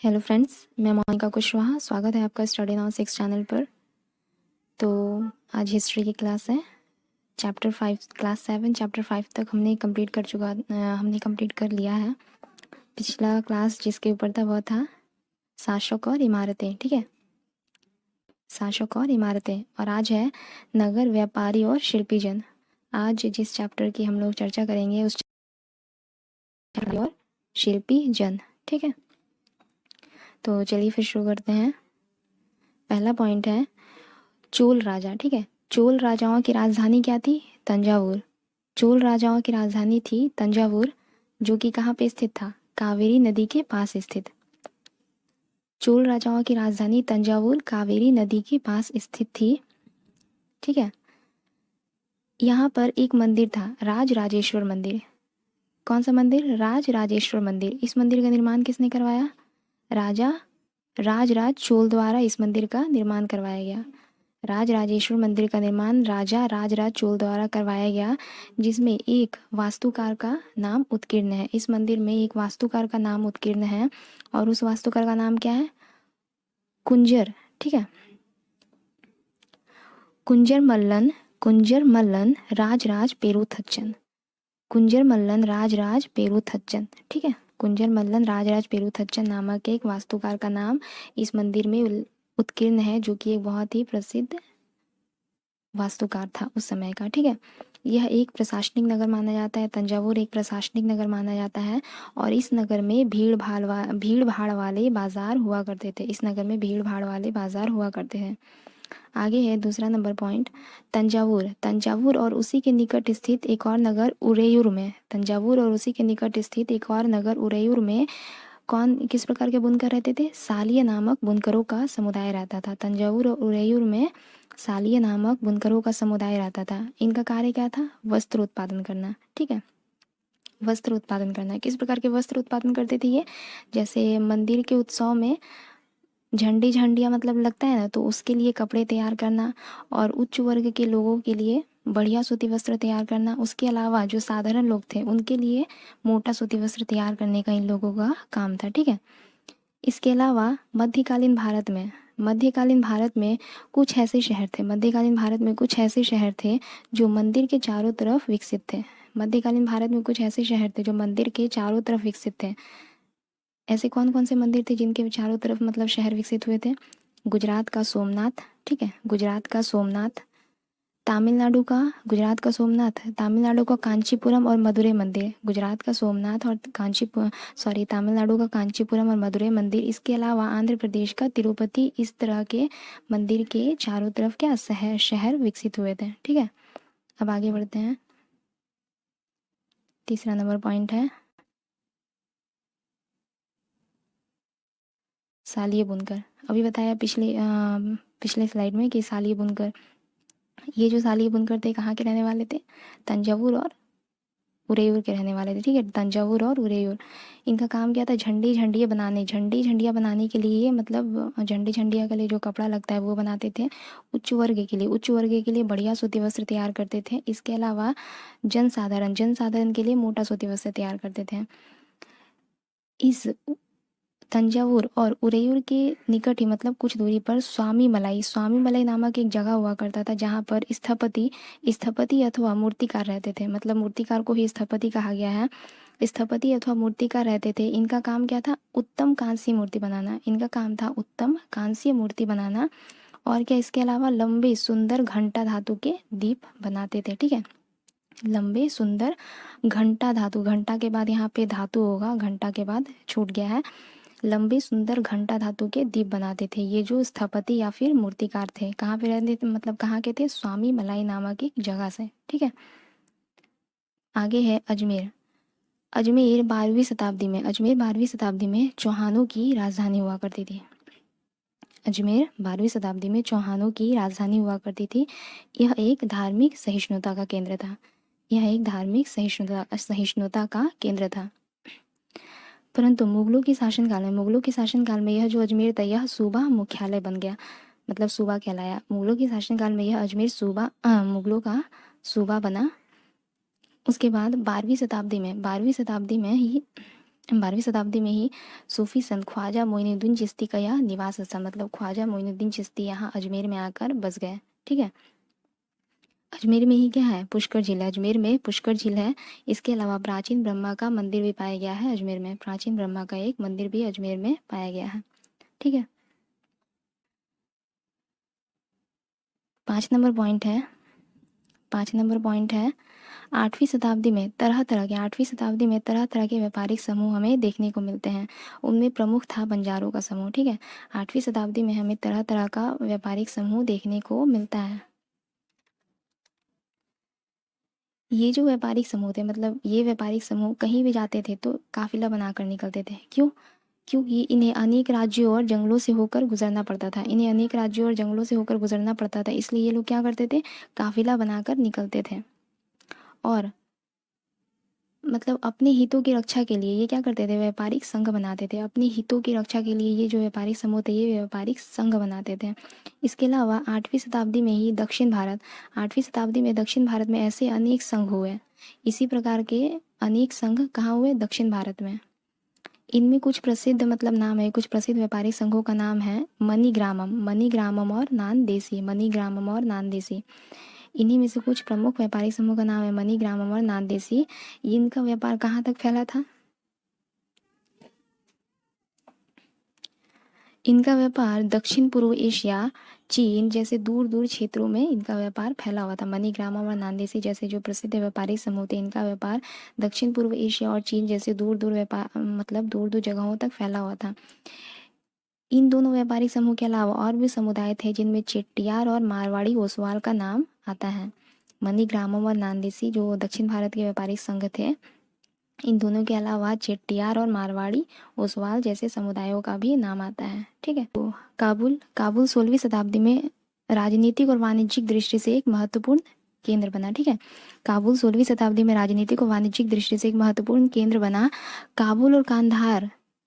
Hello friends, मैं मोनिका कुशवाहा। स्वागत है आपका स्टडी नाउ 6 चैनल पर। तो आज हिस्ट्री की क्लास है। चैप्टर 5 क्लास 7 चैप्टर 5 तक हमने कंप्लीट कर लिया है। पिछला क्लास जिसके ऊपर था वह था शासक और इमारतें। ठीक है, शासक और इमारतें। और आज है नगर, व्यापारी और शिल्पी जन। आज जिस चैप्टर की हम लोग चर्चा करेंगे उस चैप्टर और शिल्पी जन। ठीक है, तो चलिए फिर शुरू करते हैं। पहला पॉइंट है चोल राजा। ठीक है, चोल राजाओं की राजधानी क्या थी? तंजावुर। चोल राजाओं की राजधानी थी तंजावुर, जो कि कहाँ पे स्थित था? कावेरी नदी के पास स्थित। चोल राजाओं की राजधानी तंजावुर कावेरी नदी के पास स्थित थी। ठीक है, यहाँ पर एक मंदिर था, राज राजेश्वर मंदिर। कौन सा मंदिर? राज राजेश्वर मंदिर। इस मंदिर का निर्माण किसने करवाया? राजा राजराज चोल द्वारा इस मंदिर का निर्माण करवाया गया। राज राजेश्वर मंदिर का निर्माण राजा राजराज चोल द्वारा करवाया गया, जिसमें एक वास्तुकार का नाम उत्कीर्ण है। इस मंदिर में एक वास्तुकार का नाम उत्कीर्ण है और उस वास्तुकार का नाम क्या है? कुंजर। ठीक है, कुंजर मल्लन राजराज पेरुथच्चन। कुंजर मल्लन राजराज पेरुथच्चन। ठीक है, कुंजर मल्लन राजराज पेरुथच्चन नामक एक वास्तुकार का नाम इस मंदिर में उत्कीर्ण है, जो कि एक बहुत ही प्रसिद्ध वास्तुकार था उस समय का। ठीक है, यह एक प्रशासनिक नगर माना जाता है। तंजावुर एक प्रशासनिक नगर माना जाता है और इस नगर में भीड़ भाड़ वाले बाजार हुआ करते थे। इस नगर में भीड़ भाड़ वाले बाजार हुआ करते हैं। आगे है दूसरा नंबर पॉइंट, तंजावुर और उसी के निकट स्थित एक और नगर उरेयूर में। तंजावुर और उसी के निकट स्थित एक और नगर उरेयूर में किस प्रकार के बुनकर रहते थे? सालिय नामक बुनकरों का समुदाय रहता था। तंजावुर और उरेयूर में सालिय नामक बुनकरों का समुदाय रहता था। इनका कार्य क्या था? वस्त्र उत्पादन करना। ठीक है, वस्त्र उत्पादन करना। किस प्रकार के वस्त्र उत्पादन करते थे ये? जैसे मंदिर के उत्सव में झंडिया मतलब लगता है ना, तो उसके लिए कपड़े तैयार करना और उच्च वर्ग के लोगों के लिए बढ़िया सूती वस्त्र तैयार करना। उसके अलावा जो साधारण लोग थे उनके लिए मोटा सूती वस्त्र तैयार करने का इन लोगों का काम था। ठीक है, इसके अलावा मध्यकालीन भारत में कुछ ऐसे शहर थे जो मंदिर के चारों तरफ विकसित थे। मध्यकालीन भारत में कुछ ऐसे शहर थे जो मंदिर के चारों तरफ विकसित थे। ऐसे कौन कौन से मंदिर थे जिनके चारों तरफ मतलब शहर विकसित हुए थे? गुजरात का सोमनाथ। ठीक है, गुजरात का सोमनाथ। तमिलनाडु का कांचीपुरम और मदुरै मंदिर। गुजरात का सोमनाथ और तमिलनाडु का कांचीपुरम और मदुरै मंदिर। इसके अलावा आंध्र प्रदेश का तिरुपति। इस तरह के मंदिर के चारों तरफ क्या शहर विकसित हुए थे। ठीक है, अब आगे बढ़ते हैं। तीसरा नंबर पॉइंट है सालिय बुनकर। अभी बताया पिछले स्लाइड में कि सालिय बुनकर, ये जो सालिय बुनकर थे कहाँ के रहने वाले थे? तंजावुर और उरेयूर के रहने वाले थे। ठीक है, तंजावुर और उरेयूर। इनका काम क्या था? झंडिया बनाने के लिए, मतलब झंडिया के लिए जो कपड़ा लगता है वो बनाते थे। उच्च वर्ग के लिए बढ़िया सूती वस्त्र तैयार करते थे। इसके अलावा जनसाधारण के लिए मोटा सूती वस्त्र तैयार करते थे। इस तंजावुर और उरेयूर के निकट ही मतलब कुछ दूरी पर स्वामी मलाई नामक एक जगह हुआ करता था, जहाँ पर स्थपति अथवा मूर्तिकार रहते थे। मतलब मूर्तिकार को ही स्थपति कहा गया है। स्थपति अथवा मूर्तिकार रहते थे। इनका काम क्या था? उत्तम कांस्य मूर्ति बनाना। और क्या इसके अलावा लंबे सुंदर घंटा धातु के दीप बनाते थे। ठीक है, लंबे सुंदर घंटा धातु, घंटा के बाद यहाँ पे धातु होगा, घंटा के बाद छूट गया है। लंबे सुंदर घंटा धातु के दीप बनाते थे ये जो स्थपति या फिर मूर्तिकार थे। कहाँ पे रहते थे? मतलब कहाँ के थे? स्वामी मलाई नामक एक जगह से। ठीक है, आगे है अजमेर 12वीं शताब्दी में चौहानों की राजधानी हुआ करती थी। अजमेर 12वीं शताब्दी में चौहानों की राजधानी हुआ करती थी। यह एक धार्मिक सहिष्णुता का केंद्र था। परंतु मुगलों के शासनकाल में यह जो अजमेर था यह सूबा मुख्यालय बन गया, मतलब सूबा कहलाया। मुगलों के शासनकाल में यह अजमेर मुगलों का सूबा बना। उसके बाद 12वीं शताब्दी में ही 12वीं शताब्दी में ही सूफी संत ख्वाजा मोइनुद्दीन चिश्ती का यह निवास स्थल, मतलब ख्वाजा मोइनुद्दीन चिश्ती यहाँ अजमेर में आकर बस गए। ठीक है, अजमेर में ही क्या है, पुष्कर झील है, अजमेर में पुष्कर झील है। इसके अलावा प्राचीन ब्रह्मा का मंदिर भी पाया गया है अजमेर में, प्राचीन ब्रह्मा का एक मंदिर भी अजमेर में पाया गया है। ठीक है, 5 नंबर पॉइंट है 8वीं शताब्दी में तरह तरह के व्यापारिक समूह हमें देखने को मिलते हैं। उनमें प्रमुख था बंजारों का समूह। ठीक है, 8वीं शताब्दी में हमें तरह तरह का व्यापारिक समूह देखने को मिलता है। ये जो व्यापारिक समूह थे, मतलब ये व्यापारिक समूह कहीं भी जाते थे तो काफिला बनाकर निकलते थे। क्यों? क्योंकि इन्हें अनेक राज्यों और जंगलों से होकर गुजरना पड़ता था, इन्हें अनेक राज्यों और जंगलों से होकर गुजरना पड़ता था, इसलिए ये लोग क्या करते थे, काफिला बनाकर निकलते थे। और मतलब अपने हितों की रक्षा के लिए ये क्या करते थे, व्यापारिक संघ बनाते थे। अपने हितों की रक्षा के लिए ये जो व्यापारिक समूह थे, ये व्यापारिक संघ बनाते थे। इसके अलावा 8वीं शताब्दी में दक्षिण भारत में ऐसे अनेक संघ हुए। इसी प्रकार के अनेक संघ कहाँ हुए, दक्षिण भारत में। इनमें कुछ प्रसिद्ध मतलब नाम है, कुछ प्रसिद्ध व्यापारिक संघों का नाम है मणिग्रामम और नानदेशी। इन्हीं में से कुछ प्रमुख व्यापारिक समूह का नाम है मणिग्रामम और नानदेशी। इनका व्यापार कहाँ तक फैला था, इनका व्यापार दक्षिण पूर्व एशिया, चीन जैसे दूर दूर क्षेत्रों में इनका व्यापार फैला हुआ था। मणिग्रामम और नानदेशी जैसे जो प्रसिद्ध व्यापारिक समूह थे, इनका व्यापार दक्षिण पूर्व एशिया और चीन जैसे दूर दूर व्यापार मतलब दूर दूर जगहों तक फैला हुआ था। इन दोनों व्यापारिक समूह के अलावा और भी समुदाय थे जिनमें चेट्टियार और मारवाड़ी ओसवाल का नाम आता है। मणिग्रामम और नानदेशी जो दक्षिण भारत के व्यापारिक संघ थे, इन दोनों के अलावा चेट्टियार और मारवाड़ी ओसवाल जैसे समुदायों का भी नाम आता है। ठीक है, तो काबुल 16वीं शताब्दी में राजनीतिक और वाणिज्यिक दृष्टि से एक महत्वपूर्ण केंद्र बना। ठीक है, काबुल 16वीं शताब्दी में राजनीतिक और वाणिज्यिक दृष्टि से एक महत्वपूर्ण केंद्र बना।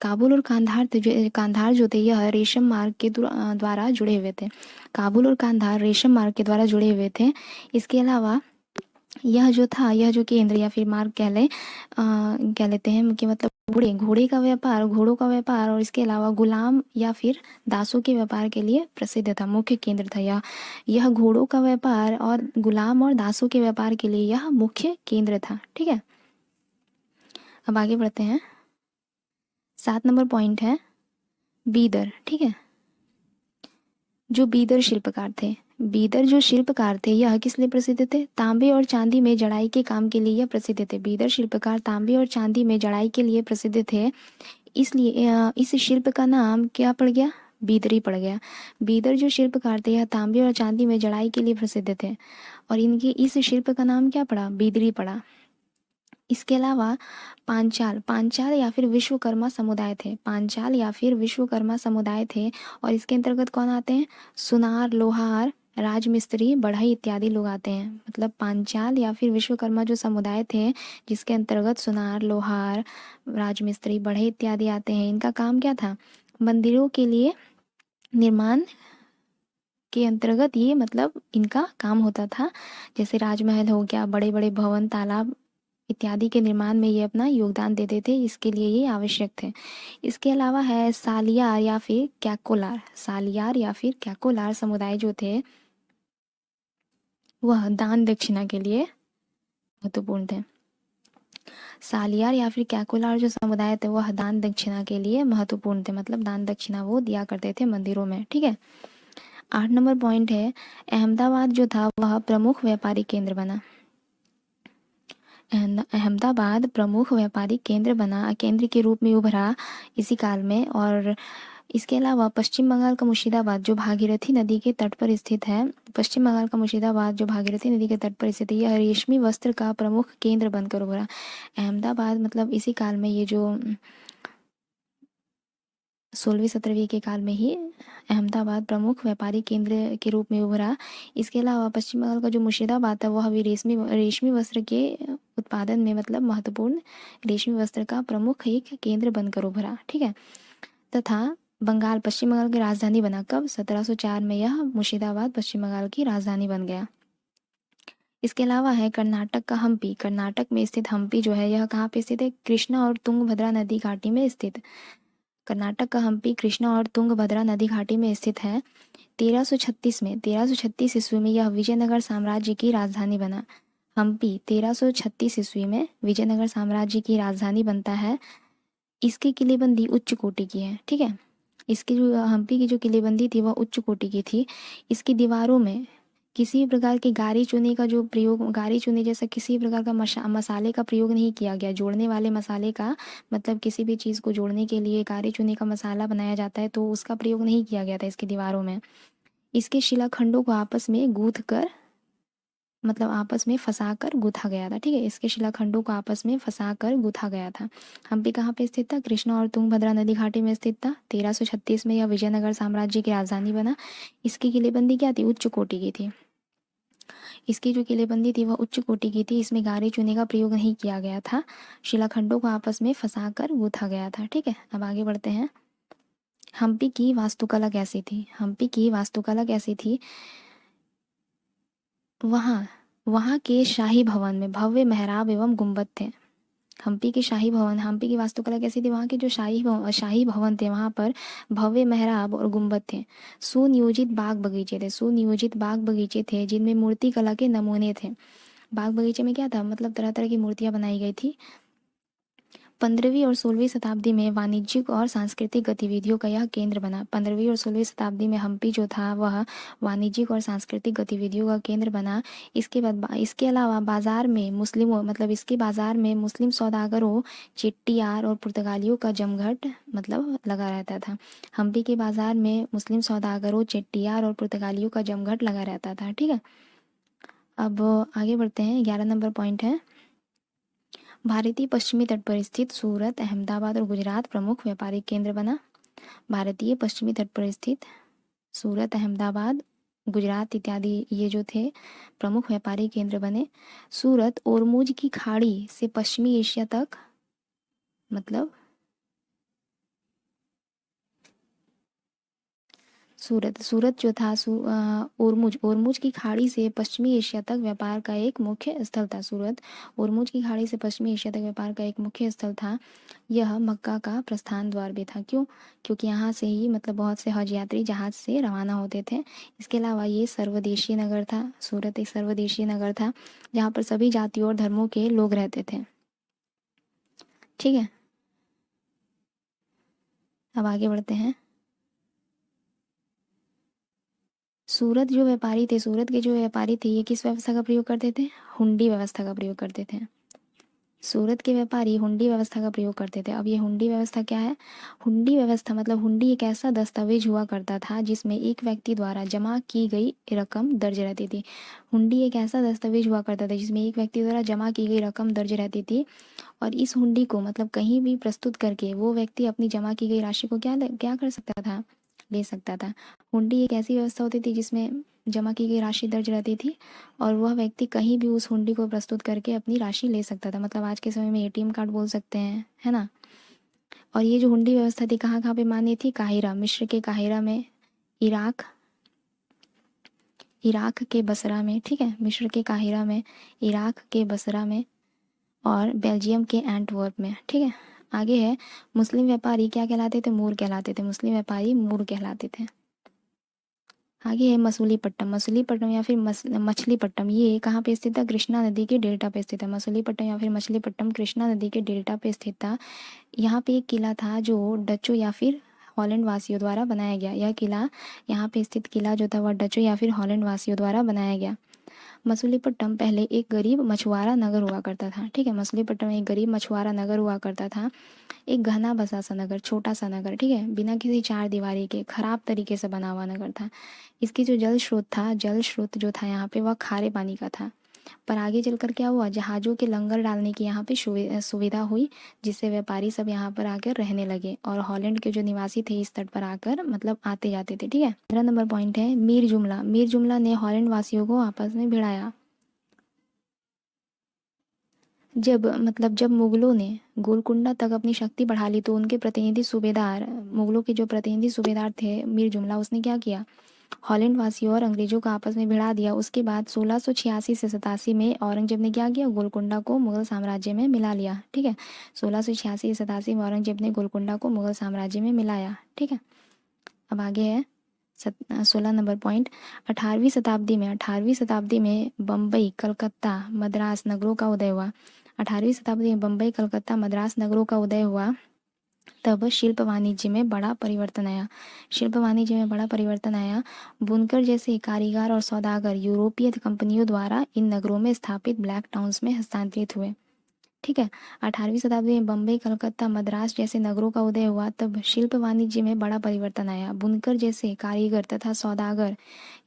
कांधार जो थे यह रेशम मार्ग के द्वारा जुड़े हुए थे। काबुल और कांधार रेशम मार्ग के द्वारा जुड़े हुए थे। इसके अलावा यह जो केंद्र या फिर मार्ग कह लेते हैं कि मतलब घोड़ों का व्यापार और इसके अलावा गुलाम या फिर दासों के व्यापार के लिए प्रसिद्ध था, मुख्य केंद्र था यह घोड़ों का व्यापार और गुलाम और दासों के व्यापार के लिए यह मुख्य केंद्र था। ठीक है, अब आगे बढ़ते हैं। 7 नंबर पॉइंट है बीदर। ठीक है, जो बीदर जो शिल्पकार थे यह किस लिए प्रसिद्ध थे, तांबे और चांदी में जड़ाई के काम के लिए यह प्रसिद्ध थे। बीदर शिल्पकार तांबे और चांदी में जड़ाई के लिए प्रसिद्ध थे, इसलिए इस शिल्प का नाम क्या पड़ गया, बीदरी पड़ गया। बीदर जो शिल्पकार थे यह तांबे और चांदी में जड़ाई के लिए प्रसिद्ध थे और इनके इस शिल्प का नाम क्या पड़ा, बीदरी पड़ा। इसके अलावा पांचाल या फिर विश्वकर्मा समुदाय थे और इसके अंतर्गत कौन आते हैं, सुनार, लोहार, राजमिस्त्री, बढ़ई इत्यादि लोग आते हैं। मतलब पांचाल या फिर विश्वकर्मा जो समुदाय थे जिसके अंतर्गत सुनार, लोहार, राजमिस्त्री, बढ़ई इत्यादि आते हैं, इनका काम क्या था, मंदिरों के लिए निर्माण के अंतर्गत ये मतलब इनका काम होता था। जैसे राजमहल हो गया, बड़े बड़े भवन, तालाब इत्यादि के निर्माण में ये अपना योगदान देते थे, इसके लिए ये आवश्यक थे। इसके अलावा है सालियार या फिर कैकोलार समुदाय जो थे वह दान दक्षिणा के लिए महत्वपूर्ण थे। सालियार या फिर कैकोलार जो समुदाय थे वह दान दक्षिणा के लिए महत्वपूर्ण थे, मतलब दान दक्षिणा वो दिया करते थे मंदिरों में। ठीक है, 8 नंबर पॉइंट है अहमदाबाद जो था वह प्रमुख व्यापारिक केंद्र बना। अहमदाबाद प्रमुख व्यापारिक केंद्र के रूप में उभरा इसी काल में। और इसके अलावा पश्चिम बंगाल का मुर्शिदाबाद जो भागीरथी नदी के तट पर स्थित है, यह रेशमी वस्त्र का प्रमुख केंद्र बनकर उभरा। अहमदाबाद मतलब इसी काल में, ये जो 16वीं-17वीं के काल में ही अहमदाबाद प्रमुख व्यापारी केंद्र के रूप में उभरा। इसके अलावा पश्चिम बंगाल का जो मुर्शिदाबाद था वह भी रेशमी वस्त्र के उत्पादन में मतलब महत्वपूर्ण रेशमी वस्त्र का प्रमुख एक केंद्र बनकर उभरा। ठीक है, तथा पश्चिम बंगाल की राजधानी बना। कब, 1704 में यह मुर्शिदाबाद पश्चिम बंगाल की राजधानी बन गया। इसके अलावा है कर्नाटक का हम्पी। कर्नाटक में स्थित हम्पी जो है यह कहाँ पे स्थित है? कृष्णा और तुंगभद्रा नदी घाटी में स्थित। कर्नाटक का हम्पी कृष्णा और तुंगभद्रा नदी घाटी में स्थित है। 1336 ईस्वी में यह विजयनगर साम्राज्य की राजधानी बना। हम्पी 1336 ईस्वी में विजयनगर साम्राज्य की राजधानी बनता है। इसकी किलेबंदी उच्च कोटि की है, ठीक है। इसकी जो हम्पी की जो किलेबंदी थी वह उच्च कोटि की थी। इसकी दीवारों में किसी भी प्रकार की गारी चूने का जो प्रयोग, गारी चूने जैसा किसी प्रकार का मसाले का प्रयोग नहीं किया गया। जोड़ने वाले मसाले का मतलब किसी भी चीज़ को जोड़ने के लिए गारी चूने का मसाला बनाया जाता है, तो उसका प्रयोग नहीं किया गया था इसकी दीवारों में। इसके शिलाखंडों को आपस में गूंथ कर मतलब आपस में फंसा कर गूथा गया था, ठीक है। इसके शिलाखंडों को आपस में फंसा कर गूथा गया था। हम्पी कहाँ पे स्थित था? कृष्णा और तुंगभद्रा नदी घाटी में स्थित था। 1336 में यह विजयनगर साम्राज्य की राजधानी बना। इसकी किलेबंदी क्या थी? उच्च कोटि की थी। इसकी जो किलेबंदी थी वह उच्च कोटि की थी। इसमें गारे चूने का प्रयोग नहीं किया गया था। शिलाखंडों को आपस में फंसा कर गूथा गया था, ठीक है। अब आगे बढ़ते हैं। हम्पी की वास्तुकला कैसी थी? हम्पी की वास्तुकला कैसी थी? वहाँ वहाँ के शाही भवन में भव्य मेहराब एवं गुंबद थे। हम्पी के शाही भवन, हम्पी की वास्तुकला कैसी थी? वहाँ के जो शाही भवन थे वहाँ पर भव्य मेहराब और गुंबद थे। सुनियोजित बाग बगीचे थे। सुनियोजित बाग बगीचे थे जिनमें मूर्ति कला के नमूने थे। बाग बगीचे में क्या था? मतलब तरह तरह की मूर्तियाँ बनाई गई थी। 15वीं और 16वीं शताब्दी में वाणिज्यिक और सांस्कृतिक गतिविधियों का यह केंद्र बना। 15वीं और 16वीं शताब्दी में हम्पी जो था वह वाणिज्यिक और सांस्कृतिक गतिविधियों का केंद्र बना। इसके बाद इसके अलावा बाजार में मुस्लिमों मतलब इसके बाजार में मुस्लिम सौदागरों, चेट्टियार और पुर्तगालियों का जमघट मतलब लगा रहता था। हम्पी के बाजार में मुस्लिम सौदागरों, चेट्टियार और पुर्तगालियों का जमघट लगा रहता था, ठीक है। अब आगे बढ़ते हैं। 11 नंबर पॉइंट है, भारतीय पश्चिमी तट पर स्थित सूरत, अहमदाबाद और गुजरात प्रमुख व्यापारिक केंद्र बना। भारतीय पश्चिमी तट पर स्थित सूरत, अहमदाबाद, गुजरात इत्यादि ये जो थे प्रमुख व्यापारिक केंद्र बने। सूरत ओरमुज की खाड़ी से पश्चिमी एशिया तक मतलब सूरत जो था ओरमुज की खाड़ी से पश्चिमी एशिया तक व्यापार का एक मुख्य स्थल था। सूरत ओरमुज की खाड़ी से पश्चिमी एशिया तक व्यापार का एक मुख्य स्थल था। यह मक्का का प्रस्थान द्वार भी था। क्यों? क्योंकि यहाँ से ही मतलब बहुत से हज यात्री जहाज से रवाना होते थे। इसके अलावा ये सर्वदेशीय नगर था। सूरत एक सर्वदेशीय नगर था जहाँ पर सभी जातियों और धर्मों के लोग रहते थे, ठीक है। अब आगे बढ़ते हैं। सूरत के जो व्यापारी थे ये किस व्यवस्था का प्रयोग करते थे? हुंडी व्यवस्था का प्रयोग करते थे। सूरत के व्यापारी हुंडी व्यवस्था का प्रयोग करते थे। अब ये हुंडी व्यवस्था क्या है? हुंडी व्यवस्था मतलब हुंडी एक ऐसा दस्तावेज हुआ करता था जिसमें एक व्यक्ति द्वारा जमा की गई रकम दर्ज रहती थी। हुंडी एक ऐसा दस्तावेज हुआ करता था जिसमें एक व्यक्ति द्वारा जमा की गई रकम दर्ज रहती थी, और इस हुंडी को मतलब कहीं भी प्रस्तुत करके वो व्यक्ति अपनी जमा की गई राशि को क्या कर सकता था? ले सकता था। हुंडी एक ऐसी व्यवस्था होती थी जिसमें जमा की गई राशि दर्ज रहती थी और वह व्यक्ति कहीं भी उस हुंडी को प्रस्तुत करके अपनी राशि ले सकता था। मतलब आज के समय में एटीएम कार्ड बोल सकते हैं, है ना। और ये जो हुंडी व्यवस्था थी कहाँ कहाँ पे मान्य थी? काहिरा, मिस्र के काहिरा में, इराक इराक के बसरा में, ठीक है। मिस्र के काहिरा में, इराक के बसरा में और बेल्जियम के एंटवर्प में, ठीक है। आगे है मुस्लिम व्यापारी क्या कहलाते थे? मूर कहलाते थे। मुस्लिम व्यापारी मूर कहलाते थे। आगे है मसूलीपट्टनम या फिर मछलीपट्टनम। ये कहाँ पे स्थित था? कृष्णा नदी के डेल्टा पे स्थित है। मसूलीपट्टनम या फिर मछलीपट्टनम कृष्णा नदी के डेल्टा पे स्थित था। यहाँ पे एक किला था जो डचों या फिर हॉलैंड वासियों द्वारा बनाया गया। यह किला यहाँ पे स्थित किला जो था वह डचों या फिर हॉलैंड वासियों द्वारा बनाया गया। मसूलीपट्टनम पहले एक गरीब मछुआरा नगर हुआ करता था, ठीक है। मसूलीपट्टनम एक गरीब मछुआरा नगर हुआ करता था। एक घना बसा सा नगर, छोटा सा नगर, ठीक है। बिना किसी चार दीवारी के खराब तरीके से बना हुआ नगर था। इसकी जो जल स्रोत जो था यहाँ पे वह खारे पानी का था। पर आगे चलकर क्या हुआ? जहाज़ों के लंगर डालने की यहाँ पे सुविधा हुई, जिससे व्यापारी सब यहाँ पर आकर रहने लगे और हॉलैंड के जो निवासी थे इस तट पर आकर मतलब आते जाते थे, ठीक है। 15 नंबर पॉइंट है मीर जुमला ने हॉलैंड वासियों को आपस में भिड़ाया। जब मुगलों ने गोलकुंडा तक अपनी शक्ति बढ़ा ली तो उनके प्रतिनिधि सूबेदार, मुगलों के जो प्रतिनिधि सूबेदार थे मीर जुमला, उसने क्या किया? हॉलैंड वासियों और अंग्रेजों को आपस में भिड़ा दिया। उसके बाद 1686 से 87 में औरंगजेब ने क्या किया, गोलकुंडा को मुगल साम्राज्य में मिला लिया। ठीक है, 1686 से 87 में औरंगजेब ने गोलकुंडा को मुगल साम्राज्य में मिलाया। ठीक है, अब आगे है 16 नंबर पॉइंट। 18वीं शताब्दी में बम्बई, कलकत्ता, मद्रास नगरों का उदय हुआ। 18वीं शताब्दी में बम्बई, कलकत्ता, मद्रास नगरों का उदय हुआ। तब शिल्प वाणिज्य में बड़ा परिवर्तन आया। शिल्प वाणिज्य में बड़ा परिवर्तन आया। बुनकर जैसे कारीगर और सौदागर यूरोपीय कंपनियों द्वारा इन नगरों में स्थापित ब्लैक टाउन्स में हस्तांतरित हुए। ठीक है, 18वीं शताब्दी में बम्बई, कलकत्ता, मद्रास जैसे नगरों का उदय हुआ। तब शिल्प वाणिज्य में बड़ा परिवर्तन आया। बुनकर जैसे कारीगर तथा सौदागर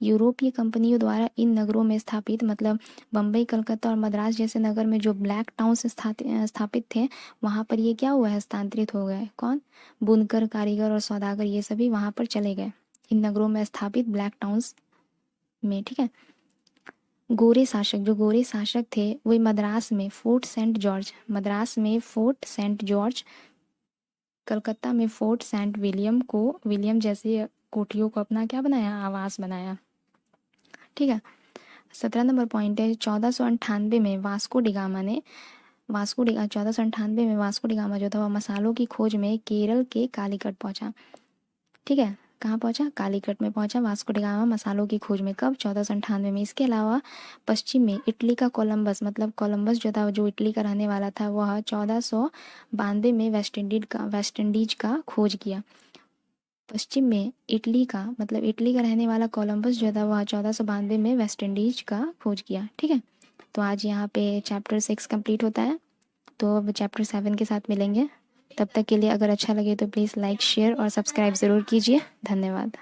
यूरोपीय कंपनियों द्वारा इन नगरों में स्थापित, मतलब बम्बई, कलकत्ता और मद्रास जैसे नगर में जो ब्लैक टाउन्स स्थापित थे, वहाँ पर ये क्या हुआ, हस्तांतरित हो गए। कौन, बुनकर, कारीगर और सौदागर, ये सभी वहाँ पर चले गए इन नगरों में स्थापित ब्लैक टाउन्स में। ठीक है, गोरे शासक, जो गोरे शासक थे वे मद्रास में फोर्ट सेंट जॉर्ज, मद्रास में फोर्ट सेंट जॉर्ज, कलकत्ता में फोर्ट सेंट विलियम को, विलियम जैसे कोठियों को अपना क्या बनाया, आवास बनाया। ठीक है, 17 नंबर पॉइंट है 1498 में वास्को डिगामा ने, 1498 में वास्को डिगामा जो था वह मसालों की खोज में केरल के कालीकट पहुंचा। ठीक है, कहाँ पहुंचा, कालीकट में पहुंचा वास्को डिगामा मसालों की खोज में। कब, 1498 में। इसके अलावा पश्चिम में इटली का कोलंबस, मतलब कोलंबस जो था, जो इटली का रहने वाला था, वह 1492 में वेस्ट इंडीज का खोज किया। पश्चिम में इटली का, मतलब इटली का रहने वाला कोलंबस जो था वह 1492 में वेस्ट इंडीज का खोज किया। ठीक है, तो आज यहाँ पे चैप्टर 6 कंप्लीट होता है। तो अब चैप्टर 7 के साथ मिलेंगे। तब तक के लिए अगर अच्छा लगे तो प्लीज़ लाइक, शेयर और सब्सक्राइब ज़रूर कीजिए। धन्यवाद।